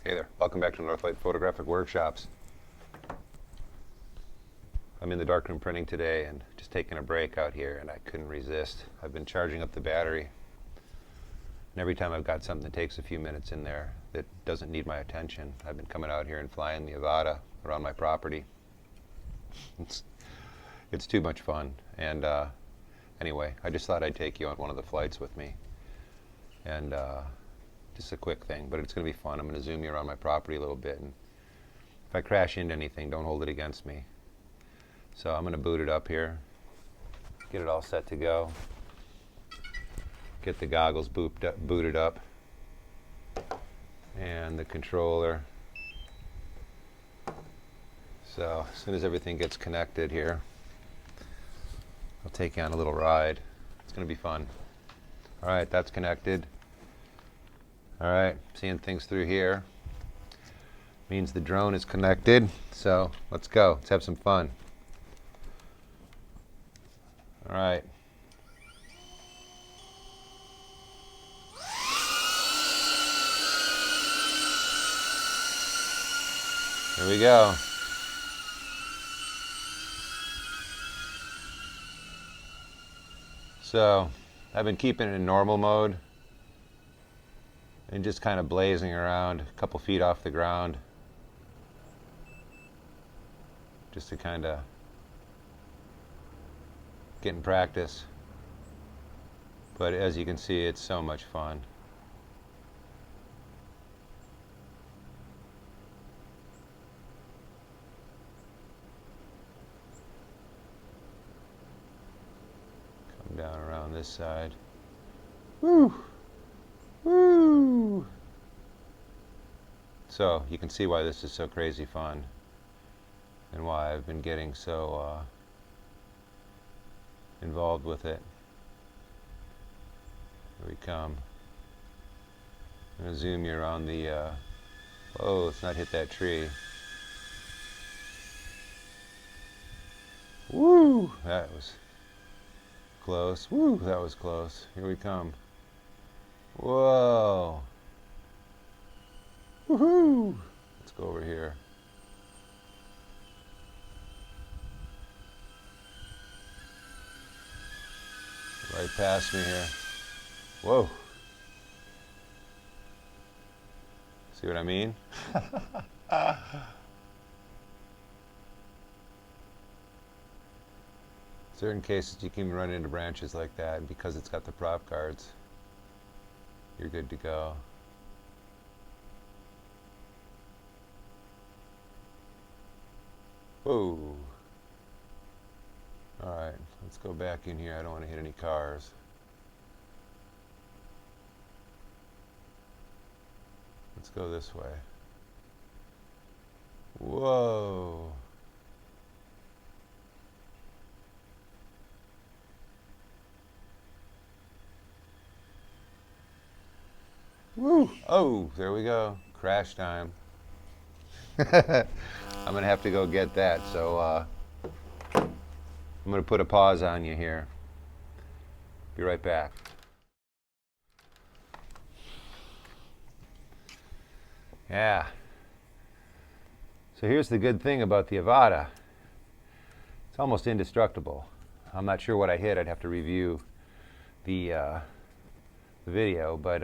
Hey there, welcome back to Northlight Photographic Workshops. I'm in the darkroom printing today and just taking a break out here, and I couldn't resist. I've been charging up the battery, and every time I've got something that takes a few minutes in there that doesn't need my attention, I've been coming out here and flying the Avata around my property. It's too much fun, and anyway, I just thought I'd take you on one of the flights with me. And just a quick thing, but it's going to be fun. I'm going to zoom you around my property a little bit, and if I crash into anything, don't hold it against me. So I'm going to boot it up here, get it all set to go, get the goggles booted up, and the controller. So as soon as everything gets connected here, I'll take you on a little ride. It's going to be fun. All right, that's connected. All right, seeing things through here means the drone is connected. So let's go. Let's have some fun. All right. Here we go. So I've been keeping it in normal mode and just kind of blazing around a couple feet off the ground, just to kind of get in practice. But as you can see, it's so much fun. Come down around this side. Woo! Woo! So you can see why this is so crazy fun and why I've been getting so involved with it. Here we come. I'm going to zoom you around the whoa, let's not hit that tree. Woo! That was close. Woo! That was close. Here we come. Whoa! Woohoo! Let's go over here. Right past me here. Whoa! See what I mean? Certain cases you can run into branches like that, and because it's got the prop guards, you're good to go. Whoa. Alright, let's go back in here. I don't want to hit any cars. Let's go this way. Whoa. Woo! Oh, there we go. Crash time. I'm going to have to go get that, so I'm going to put a pause on you here. Be right back. Yeah. So here's the good thing about the Avata. It's almost indestructible. I'm not sure what I hit. I'd have to review the video, but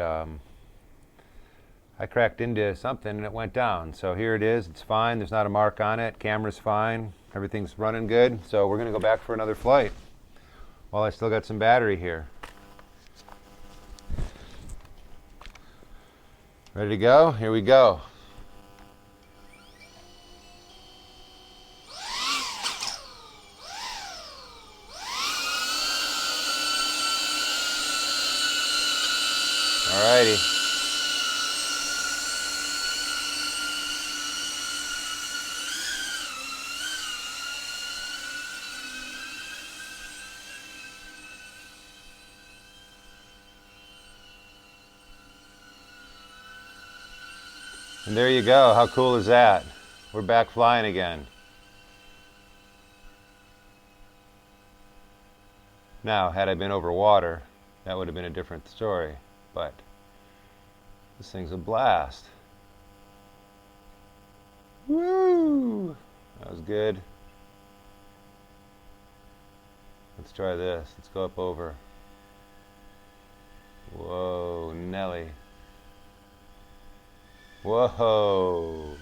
I cracked into something and it went down. So here it is. It's fine. There's not a mark on it. Camera's fine. Everything's running good. So we're going to go back for another flight while I still got some battery here. Ready to go? Here we go. Alrighty. And there you go. How cool is that? We're back flying again. Now, had I been over water, that would have been a different story, but this thing's a blast. Woo! That was good. Let's try this. Let's go up over. Whoa, Nelly. Whoa.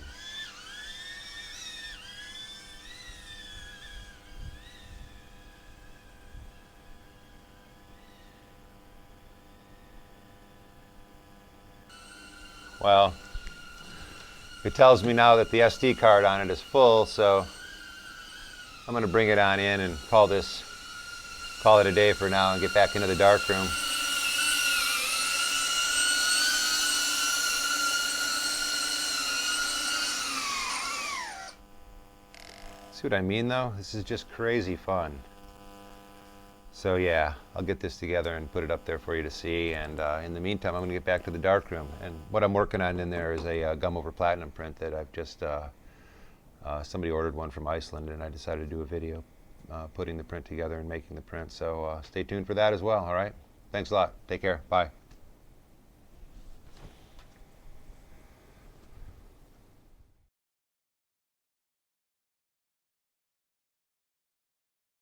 Well, it tells me now that the SD card on it is full, so I'm going to bring it on in and call it a day for now and get back into the darkroom. See what I mean though? This is just crazy fun. So yeah, I'll get this together and put it up there for you to see, and in the meantime I'm going to get back to the darkroom, and what I'm working on in there is a gum over platinum print that I've just somebody ordered one from Iceland, and I decided to do a video putting the print together and making the print, so stay tuned for that as well. All right, thanks a lot, take care, bye.